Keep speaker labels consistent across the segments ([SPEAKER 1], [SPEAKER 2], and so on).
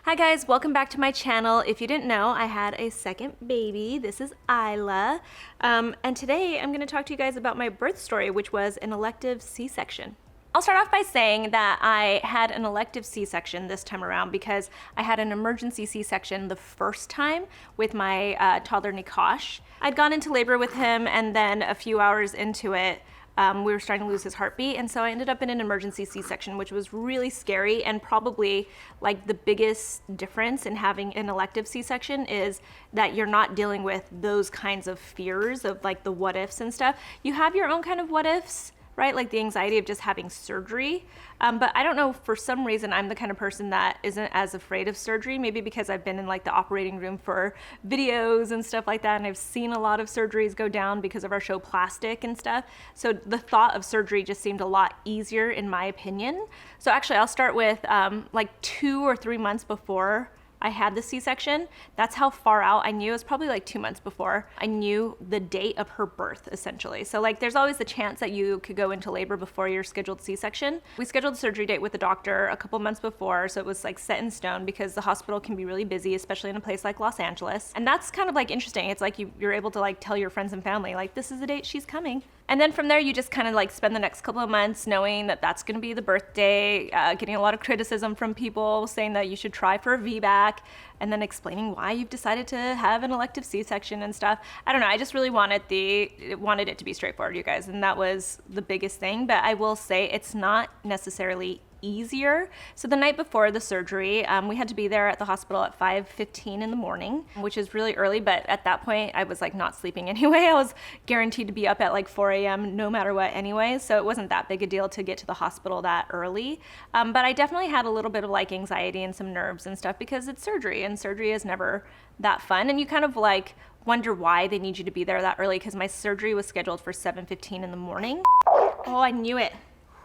[SPEAKER 1] Hi guys, welcome back to my channel. If you didn't know, I had a second baby. This is Ayla. And today I'm going to talk to you guys about my birth story, which was an elective C-section. I'll start off by saying that I had an elective C-section this time around because I had an emergency C-section the first time with my toddler Nikash. I'd gone into labor with him, and then a few hours into it, we were starting to lose his heartbeat, and so I ended up in an emergency C-section, which was really scary. And probably like the biggest difference in having an elective C-section is that you're not dealing with those kinds of fears of like the what ifs and stuff. You have your own kind of what ifs, right? Like the anxiety of just having surgery. But I don't know, for some reason, I'm the kind of person that isn't as afraid of surgery, maybe because I've been in like the operating room for videos and stuff like that. And I've seen a lot of surgeries go down because of our show Plastic and stuff. So the thought of surgery just seemed a lot easier in my opinion. So actually I'll start with like 2 or 3 months before I had the C-section. That's how far out I knew. It was probably like 2 months before I knew the date of her birth, essentially. So like there's always the chance that you could go into labor before your scheduled C-section. We scheduled a surgery date with the doctor a couple months before, so it was like set in stone because the hospital can be really busy, especially in a place like Los Angeles. And that's kind of like interesting. It's like you're able to like tell your friends and family, like, this is the date she's coming. And then from there, you just kind of like spend the next couple of months knowing that that's going to be the birthday, getting a lot of criticism from people saying that you should try for a VBAC, and then explaining why you've decided to have an elective C-section and stuff. I don't know. I just really wanted it to be straightforward, you guys, and that was the biggest thing. But I will say it's not necessarily easier. So the night before the surgery, we had to be there at the hospital at 5:15 in the morning, which is really early, but at that point I was like not sleeping anyway. I was guaranteed to be up at like 4 a.m. no matter what anyway, so it wasn't that big a deal to get to the hospital that early. But I definitely had a little bit of like anxiety and some nerves and stuff because it's surgery, and surgery is never that fun, and you kind of like wonder why they need you to be there that early, because my surgery was scheduled for 7:15 in the morning. Oh, I knew it.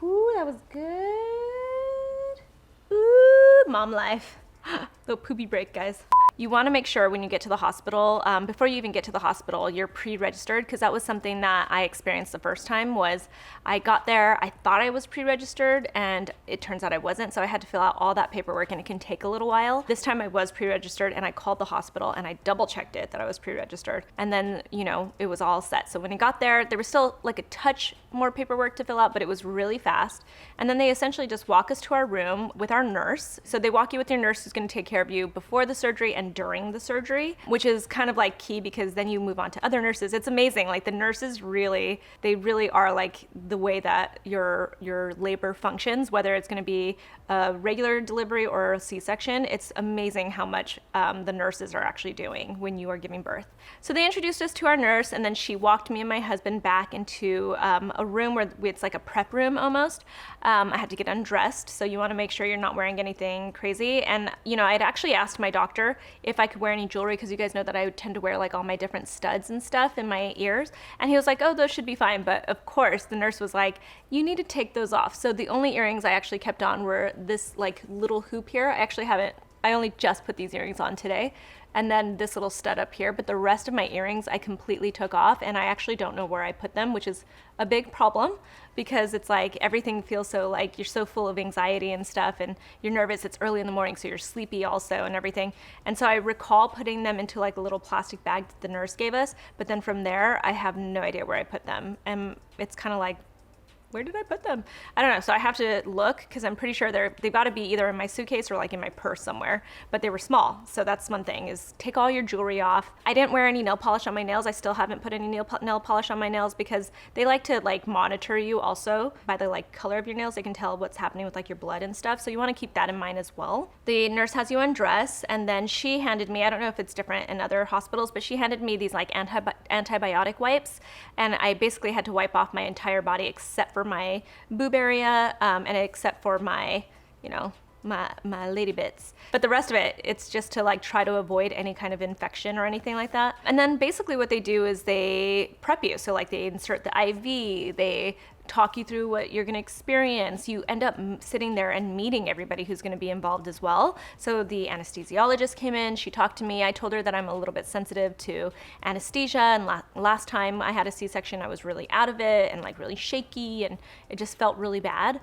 [SPEAKER 1] Ooh, that was good. Ooh, mom life. Little poopy break, guys. You want to make sure when you get to the hospital, before you even get to the hospital, you're pre-registered, because that was something that I experienced the first time. Was I got there, I thought I was pre-registered, and it turns out I wasn't, so I had to fill out all that paperwork, and it can take a little while. This time I was pre-registered, and I called the hospital and I double checked it that I was pre-registered, and then, you know, it was all set. So when I got there was still like a touch more paperwork to fill out, but it was really fast. And then they essentially just walk us to our room with our nurse. So they walk you with your nurse who's going to take care of you before the surgery and during the surgery, which is kind of like key, because then you move on to other nurses. It's amazing. Like the nurses really are like the way that your labor functions, whether it's going to be a regular delivery or a C-section. It's amazing how much the nurses are actually doing when you are giving birth. So they introduced us to our nurse, and then she walked me and my husband back into a room where it's like a prep room almost. I had to get undressed, so you want to make sure you're not wearing anything crazy. And you know, I'd actually asked my doctor if I could wear any jewelry, because you guys know that I would tend to wear like all my different studs and stuff in my ears, and he was like, oh, those should be fine. But of course the nurse was like, you need to take those off. So the only earrings I actually kept on were this like little hoop here. I only just put these earrings on today, and then this little stud up here, but the rest of my earrings I completely took off, and I actually don't know where I put them, which is a big problem, because it's like everything feels so like you're so full of anxiety and stuff, and you're nervous. It's early in the morning, so you're sleepy also and everything. And so I recall putting them into like a little plastic bag that the nurse gave us, but then from there I have no idea where I put them, and it's kind of like, where did I put them? I don't know. So I have to look, because I'm pretty sure they've got to be either in my suitcase or like in my purse somewhere, but they were small. So that's one thing, is take all your jewelry off. I didn't wear any nail polish on my nails. I still haven't put any nail polish on my nails, because they like to like monitor you also by the like color of your nails. They can tell what's happening with like your blood and stuff. So you want to keep that in mind as well. The nurse has you undress, and then she handed me, I don't know if it's different in other hospitals, but she handed me these like antibiotic wipes, and I basically had to wipe off my entire body except for my boob area, and except for my, you know, my lady bits. But the rest of it, it's just to like try to avoid any kind of infection or anything like that. And then basically what they do is they prep you. So like they insert the IV, they talk you through what you're going to experience. You end up sitting there and meeting everybody who's going to be involved as well. So the anesthesiologist came in, she talked to me. I told her that I'm a little bit sensitive to anesthesia, and last time I had a C-section, I was really out of it and like really shaky, and it just felt really bad.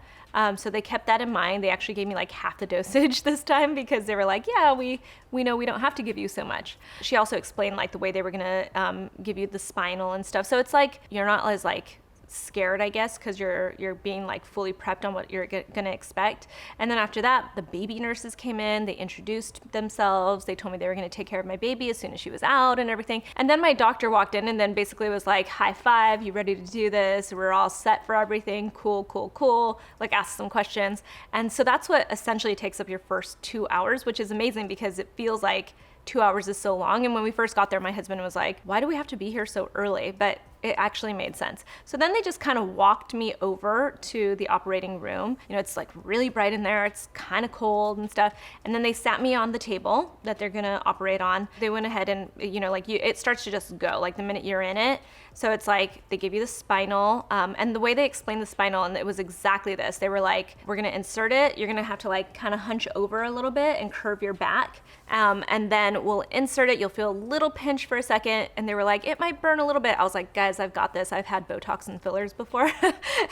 [SPEAKER 1] So they kept that in mind. They actually gave me like half the dosage this time because they were like, yeah, we know we don't have to give you so much. She also explained like the way they were gonna give you the spinal and stuff. So it's like, you're not as like scared, I guess, because you're being like fully prepped on what you're gonna expect. And then after that, the baby nurses came in, they introduced themselves, they told me they were gonna take care of my baby as soon as she was out and everything. And then my doctor walked in and then basically was like, high five, you ready to do this? We're all set for everything, cool, like asked some questions. And so that's what essentially takes up your first 2 hours, which is amazing because it feels like 2 hours is so long. And when we first got there, my husband was like, why do we have to be here so early? But it actually made sense. So then they just kind of walked me over to the operating room. You know, it's like really bright in there. It's kind of cold and stuff. And then they sat me on the table that they're gonna operate on. They went ahead and, you know, like it starts to just go like the minute you're in it. So it's like they give you the spinal, and the way they explained the spinal, and it was exactly this. They were like, we're gonna insert it. You're gonna have to like kind of hunch over a little bit and curve your back. And then we'll insert it. You'll feel a little pinch for a second. And they were like, it might burn a little bit. I was like, guys, I've got this. I've had Botox and fillers before.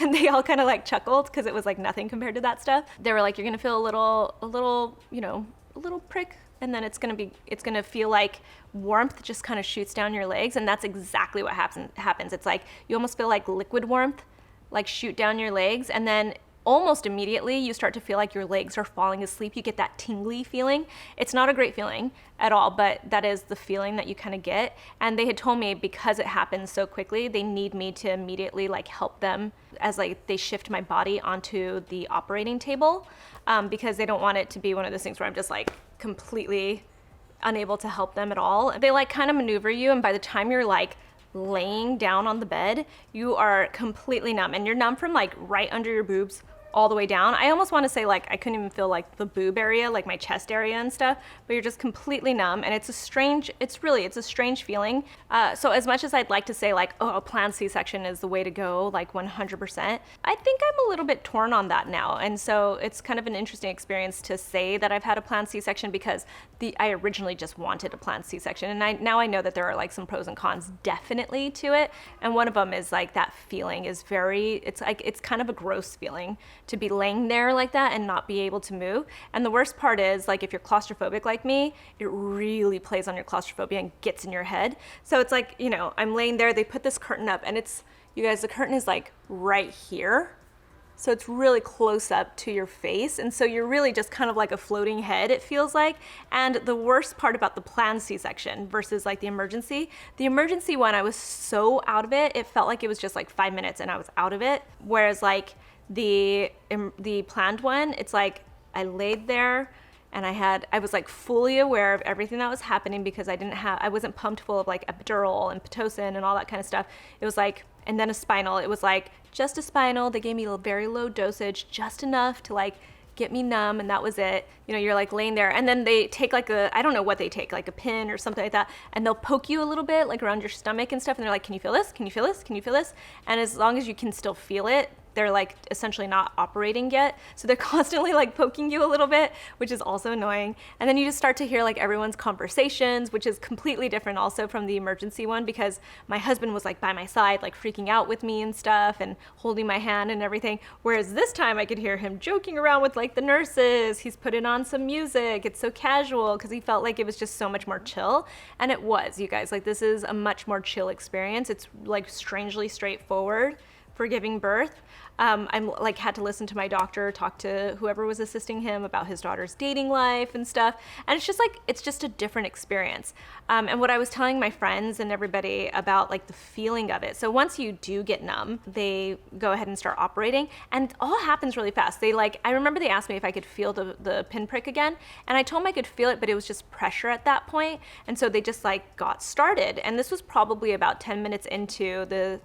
[SPEAKER 1] And they all kind of like chuckled because it was like nothing compared to that stuff. They were like, you're going to feel a little, you know, a little prick. And then it's going to feel like warmth just kind of shoots down your legs. And that's exactly what happens. It's like, you almost feel like liquid warmth, like shoot down your legs. And then almost immediately you start to feel like your legs are falling asleep. You get that tingly feeling. It's not a great feeling at all, but that is the feeling that you kind of get. And they had told me because it happens so quickly, they need me to immediately like help them as like they shift my body onto the operating table, because they don't want it to be one of those things where I'm just like completely unable to help them at all. They like kind of maneuver you, and by the time you're like laying down on the bed, you are completely numb, and you're numb from like right under your boobs all the way down. I almost want to say like I couldn't even feel like the boob area, like my chest area and stuff, but you're just completely numb, and it's a strange feeling. So as much as I'd like to say like, oh, a planned C-section is the way to go, like 100%, I think I'm a little bit torn on that now. And so it's kind of an interesting experience to say that I've had a planned C-section because I originally just wanted a planned C-section. And now I know that there are like some pros and cons definitely to it. And one of them is like that feeling is it's kind of a gross feeling to be laying there like that and not be able to move. And the worst part is like if you're claustrophobic like me, it really plays on your claustrophobia and gets in your head. So it's like, you know, I'm laying there, they put this curtain up, and it's, you guys, the curtain is like right here. So it's really close up to your face. And so you're really just kind of like a floating head, it feels like. And the worst part about the planned C-section versus like the emergency one, I was so out of it. It felt like it was just like 5 minutes and I was out of it. Whereas like the planned one, it's like I laid there and I was like fully aware of everything that was happening because I wasn't pumped full of like epidural and Pitocin and all that kind of stuff. It was like, and then a spinal, it was like just a spinal. They gave me a very low dosage, just enough to like get me numb, and that was it. You know, you're like laying there, and then they take like I don't know what they take, like a pin or something like that, and they'll poke you a little bit like around your stomach and stuff, and they're like, can you feel this? Can you feel this? Can you feel this? And as long as you can still feel it, they're like essentially not operating yet. So they're constantly like poking you a little bit, which is also annoying. And then you just start to hear like everyone's conversations, which is completely different also from the emergency one, because my husband was like by my side, like freaking out with me and stuff and holding my hand and everything. Whereas this time I could hear him joking around with like the nurses. He's putting on some music. It's so casual because he felt like it was just so much more chill. And it was, you guys, like this is a much more chill experience. It's like strangely straightforward for giving birth. I'm like had to listen to my doctor talk to whoever was assisting him about his daughter's dating life and stuff. And it's just like, it's just a different experience. And what I was telling my friends and everybody about like the feeling of it. So once you do get numb, they go ahead and start operating, and it all happens really fast. I remember they asked me if I could feel the pinprick again. And I told them I could feel it, but it was just pressure at that point. And so they just like got started. And this was probably about 10 minutes into the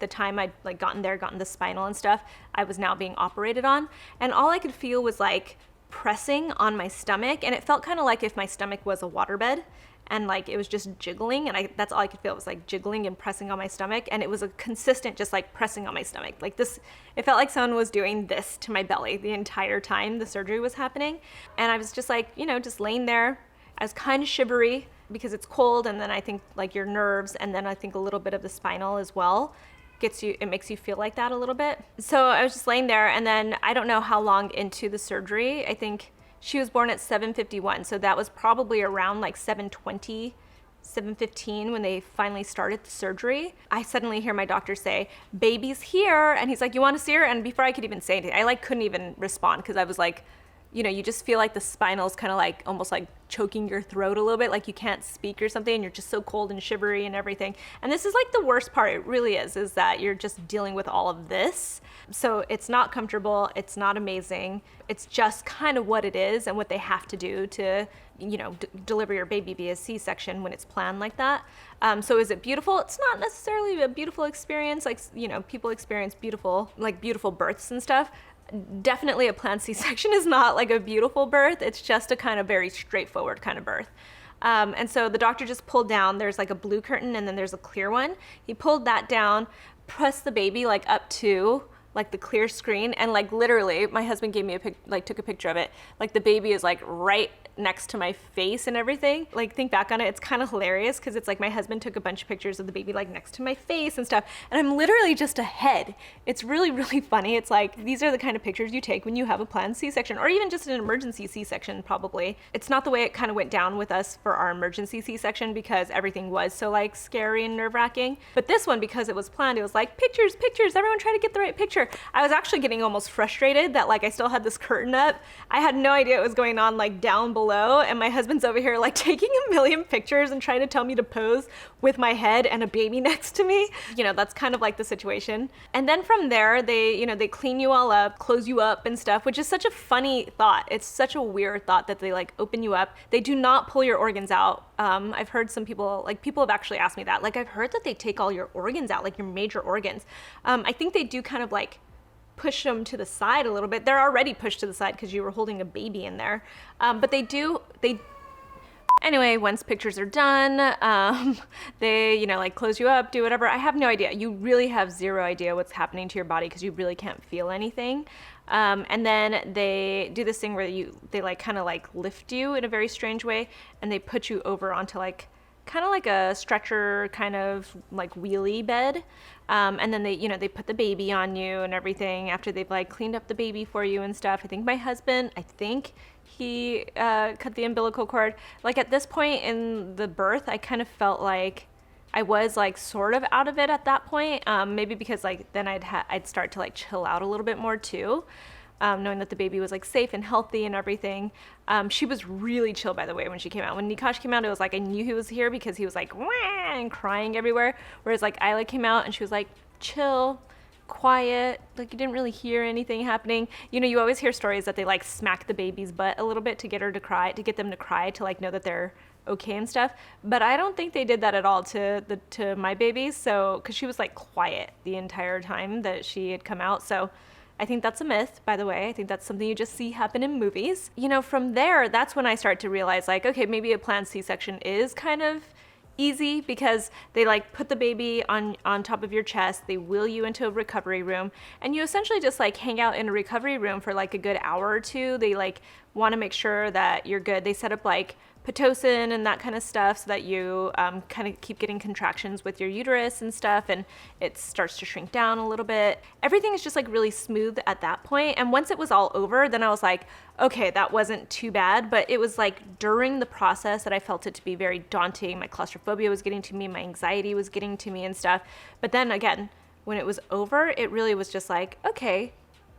[SPEAKER 1] time I'd like gotten the spinal and stuff I was now being operated on. And all I could feel was like pressing on my stomach, and it felt kind of like if my stomach was a waterbed, and like it was just jiggling, and that's all I could feel. It was like jiggling and pressing on my stomach, and it was a consistent just like pressing on my stomach. Like this, it felt like someone was doing this to my belly the entire time the surgery was happening. And I was just like, just laying there. I was kind of shivery because it's cold, and then I think like your nerves, and then I think a little bit of the spinal as well it makes you feel like that a little bit. So I was just laying there, and then I don't know how long into the surgery. I think she was born at 7:51, so that was probably around like 7:20, 7:15 when they finally started the surgery. I suddenly hear my doctor say, "Baby's here," and he's like, "You want to see her?" And before I could even say anything, I like couldn't even respond because I was like, you just feel like the spinal is kind of like almost like choking your throat a little bit, like you can't speak or something, and you're just so cold and shivery and everything. And this is like the worst part, it really is that you're just dealing with all of this. So it's not comfortable, it's not amazing, it's just kind of what it is and what they have to do to, deliver your baby via C-section when it's planned like that. So is it beautiful? It's not necessarily a beautiful experience, like, people experience beautiful births and stuff. Definitely a planned C-section is not like a beautiful birth. It's just a kind of very straightforward kind of birth. And so the doctor just pulled down, there's like a blue curtain and then there's a clear one. He pulled that down, pressed the baby like up to like the clear screen, and like literally my husband gave me took a picture of it. Like the baby is like right next to my face and everything. Like think back on it, it's kind of hilarious because it's like my husband took a bunch of pictures of the baby like next to my face and stuff, and I'm literally just a head. It's really, really funny. It's like these are the kind of pictures you take when you have a planned C-section, or even just an emergency C-section probably. It's not the way it kind of went down with us for our emergency C-section because everything was so like scary and nerve-wracking. But this one, because it was planned, it was like pictures, everyone try to get the right picture. I was actually getting almost frustrated that like I still had this curtain up. I had no idea what was going on like down below, and my husband's over here like taking a million pictures and trying to tell me to pose with my head and a baby next to me. That's kind of like the situation. And then from there, they clean you all up, close you up and stuff, which is such a funny thought. It's such a weird thought that they like open you up. They do not pull your organs out. I've heard some people have actually asked me that. Like I've heard that they take all your organs out, like your major organs. I think they do kind of like push them to the side a little bit. They're already pushed to the side because you were holding a baby in there. But anyway, once pictures are done, they, like close you up, do whatever. I have no idea. You really have zero idea what's happening to your body because you really can't feel anything. And then they do this thing where they like kind of like lift you in a very strange way, and they put you over onto like kind of like a stretcher kind of like wheelie bed. And then they put the baby on you and everything after they've like cleaned up the baby for you and stuff. I think my husband, he cut the umbilical cord. Like at this point in the birth, I kind of felt like I was like sort of out of it at that point. Maybe because like then I'd start to like chill out a little bit more too. Knowing that the baby was like safe and healthy and everything. She was really chill, by the way, when she came out. When Nikash came out, it was like I knew he was here because he was like wah and crying everywhere. Whereas like Ayla came out and she was like chill, quiet, like you didn't really hear anything happening. You always hear stories that they like smack the baby's butt a little bit to get her to cry, to get them to cry, to like know that they're okay and stuff. But I don't think they did that at all to my baby. So, because she was like quiet the entire time that she had come out. So I think that's a myth, by the way. I think that's something you just see happen in movies. From there, that's when I start to realize like, okay, maybe a planned C-section is kind of easy because they like put the baby on top of your chest, they wheel you into a recovery room, and you essentially just like hang out in a recovery room for like a good hour or two. They like want to make sure that you're good. They set up like Pitocin and that kind of stuff so that you kind of keep getting contractions with your uterus and stuff, and it starts to shrink down a little bit. Everything is just like really smooth at that point. And once it was all over, then I was like, okay, that wasn't too bad. But it was like during the process that I felt it to be very daunting. My claustrophobia was getting to me, my anxiety was getting to me and stuff. But then again, when it was over, it really was just like, okay,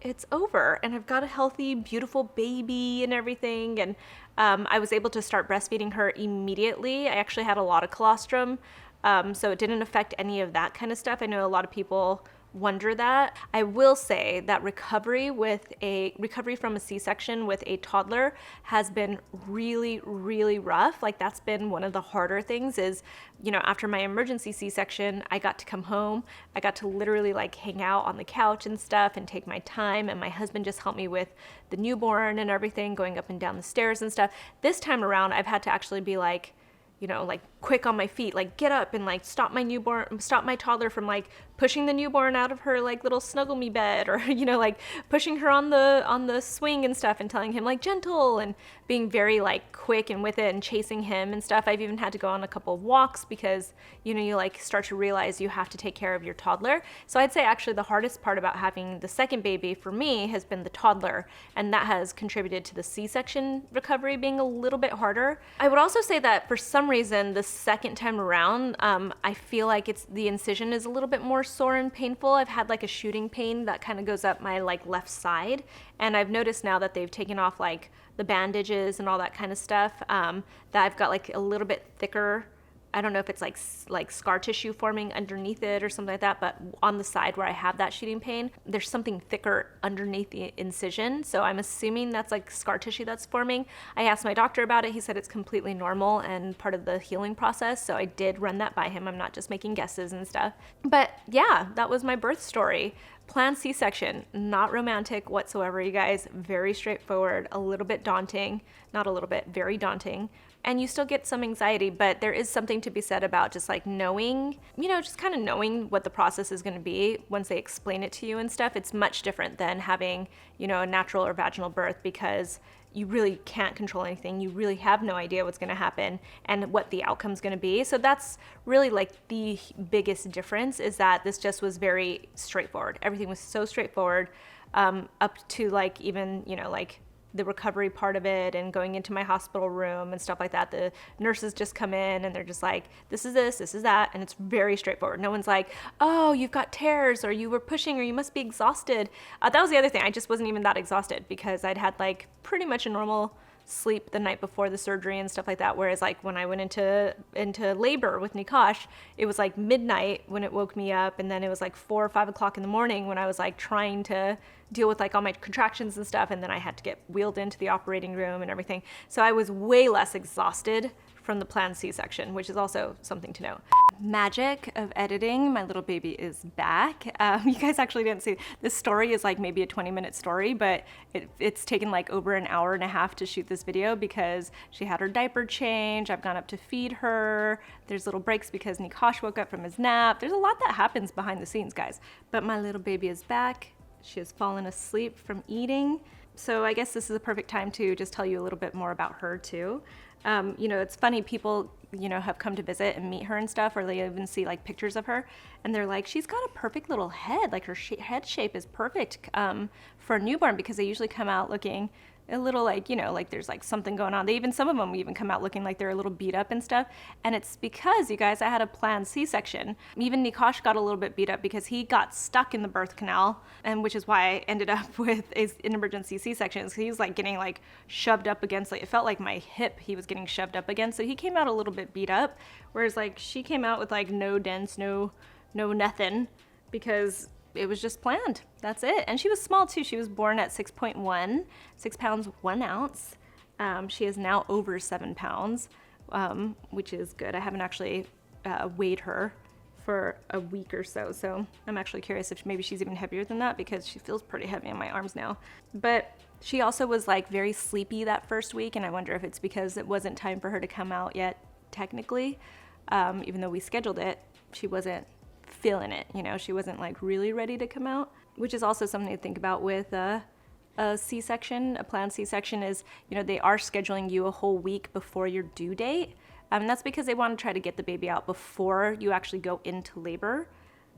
[SPEAKER 1] it's over, and I've got a healthy, beautiful baby and everything. And I was able to start breastfeeding her immediately. I actually had a lot of colostrum, so it didn't affect any of that kind of stuff. I know a lot of people wonder that. I will say that recovery from a C-section with a toddler has been really, really rough. Like that's been one of the harder things is, after my emergency C-section, I got to come home. I got to literally like hang out on the couch and stuff and take my time. And my husband just helped me with the newborn and everything, going up and down the stairs and stuff. This time around, I've had to actually be like, like quick on my feet, like get up and like stop my toddler from like pushing the newborn out of her like little snuggle me bed, or like pushing her on the swing and stuff and telling him like gentle, and being very like quick and with it and chasing him and stuff. I've even had to go on a couple of walks because you like start to realize you have to take care of your toddler. So I'd say actually the hardest part about having the second baby for me has been the toddler, and that has contributed to the C-section recovery being a little bit harder. I would also say that for some reason the second time around, I feel like the incision is a little bit more sore and painful. I've had like a shooting pain that kind of goes up my like left side, and I've noticed now that they've taken off like the bandages and all that kind of stuff, that I've got like a little bit thicker, I don't know if it's like scar tissue forming underneath it or something like that, but on the side where I have that shooting pain, there's something thicker underneath the incision. So I'm assuming that's like scar tissue that's forming. I asked my doctor about it. He said it's completely normal and part of the healing process. So I did run that by him. I'm not just making guesses and stuff. But yeah, that was my birth story. Planned C-section, not romantic whatsoever, you guys. Very straightforward, a little bit daunting, not a little bit, very daunting. And you still get some anxiety, but there is something to be said about just like knowing, just kind of knowing what the process is going to be once they explain it to you and stuff. It's much different than having, a natural or vaginal birth, because you really can't control anything. You really have no idea what's going to happen and what the outcome's going to be. So that's really like the biggest difference, is that this just was very straightforward. Everything was so straightforward, up to like even, like the recovery part of it and going into my hospital room and stuff like that. The nurses just come in and they're just like, this is that. And it's very straightforward. No one's like, oh, you've got tears, or you were pushing, or you must be exhausted. That was the other thing. I just wasn't even that exhausted because I'd had like pretty much a normal sleep the night before the surgery and stuff like that. Whereas like when I went into labor with Nikash, it was like midnight when it woke me up. And then it was like 4 or 5 o'clock in the morning when I was like trying to deal with like all my contractions and stuff. And then I had to get wheeled into the operating room and everything. So I was way less exhausted from the planned C-section, which is also something to note. Magic of editing, my little baby is back. You guys actually didn't see, this story is like maybe a 20-minute story, but it's taken like over an hour and a half to shoot this video because she had her diaper change. I've gone up to feed her. There's little breaks because Nikash woke up from his nap. There's a lot that happens behind the scenes, guys. But my little baby is back. She has fallen asleep from eating. So I guess this is a perfect time to just tell you a little bit more about her too. It's funny, people, have come to visit and meet her and stuff, or they even see like pictures of her and they're like, she's got a perfect little head. Like her head shape is perfect for a newborn, because they usually come out looking a little like, like there's like something going on. Some of them even come out looking like they're a little beat up and stuff. And it's because, you guys, I had a planned C-section. Even Nikash got a little bit beat up because he got stuck in the birth canal, and which is why I ended up with an emergency C-section. So he was like getting like shoved up against, like it felt like my hip he was getting shoved up against. So he came out a little bit beat up, whereas like she came out with like no dents, no nothing, because it was just planned. That's it. And she was small too. She was born at 6.1, 6 pounds, 1 ounce. She is now over 7 pounds, which is good. I haven't actually weighed her for a week or so. So I'm actually curious if maybe she's even heavier than that, because she feels pretty heavy in my arms now. But she also was like very sleepy that first week. And I wonder if it's because it wasn't time for her to come out yet, technically. Even though we scheduled it, she wasn't feeling it, she wasn't like really ready to come out, which is also something to think about with a C-section. A planned C-section is, they are scheduling you a whole week before your due date. That's because they want to try to get the baby out before you actually go into labor.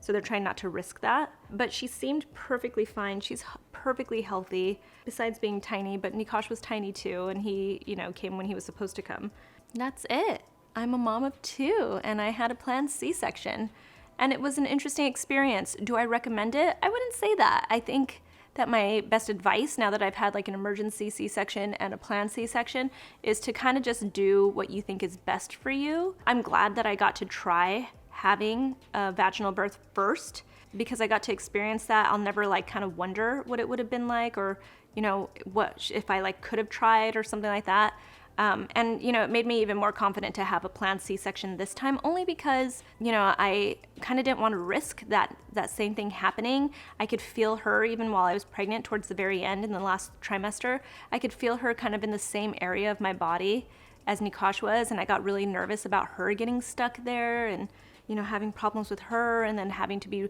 [SPEAKER 1] So they're trying not to risk that. But she seemed perfectly fine. She's perfectly healthy, besides being tiny, but Nikash was tiny too, and he, came when he was supposed to come. That's it. I'm a mom of 2, and I had a planned C-section. And it was an interesting experience. Do I recommend it? I wouldn't say that. I think that my best advice, now that I've had like an emergency C-section and a planned C-section, is to kind of just do what you think is best for you. I'm glad that I got to try having a vaginal birth first, because I got to experience that, I'll never like kind of wonder what it would have been like, or, you know, what if I like could have tried or something like that. And, you know, it made me even more confident to have a planned C-section this time, only because, you know, I kind of didn't want to risk that same thing happening. I could feel her even while I was pregnant towards the very end in the last trimester. I could feel her kind of in the same area of my body as Nikash was, and I got really nervous about her getting stuck there and, you know, having problems with her and then having to be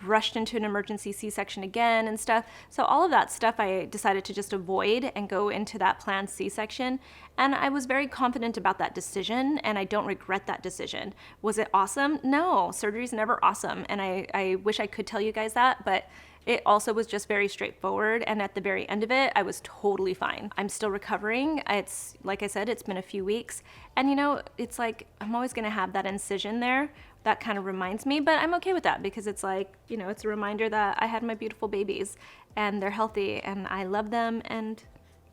[SPEAKER 1] rushed into an emergency C-section again and stuff. So all of that stuff I decided to just avoid and go into that planned C-section. And I was very confident about that decision, and I don't regret that decision. Was it awesome? No, surgery is never awesome. And I wish I could tell you guys that, but it also was just very straightforward. And at the very end of it, I was totally fine. I'm still recovering. It's, like I said, it's been a few weeks. And you know, it's like, I'm always gonna have that incision there. That kind of reminds me, but I'm okay with that because it's like, you know, it's a reminder that I had my beautiful babies and they're healthy and I love them and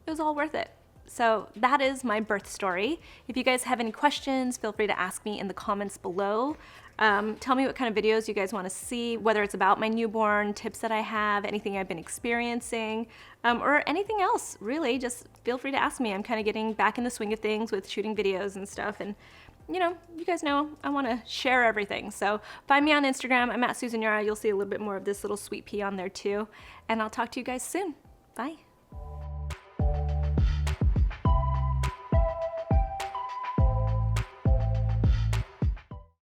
[SPEAKER 1] it was all worth it. So that is my birth story. If you guys have any questions, feel free to ask me in the comments below. Tell me what kind of videos you guys want to see, whether it's about my newborn, tips that I have, anything I've been experiencing, or anything else, really. Just feel free to ask me. I'm kind of getting back in the swing of things with shooting videos and stuff, and you know, you guys know I want to share everything. So find me on Instagram. I'm at Susan Yara. You'll see a little bit more of this little sweet pea on there too. And I'll talk to you guys soon. Bye.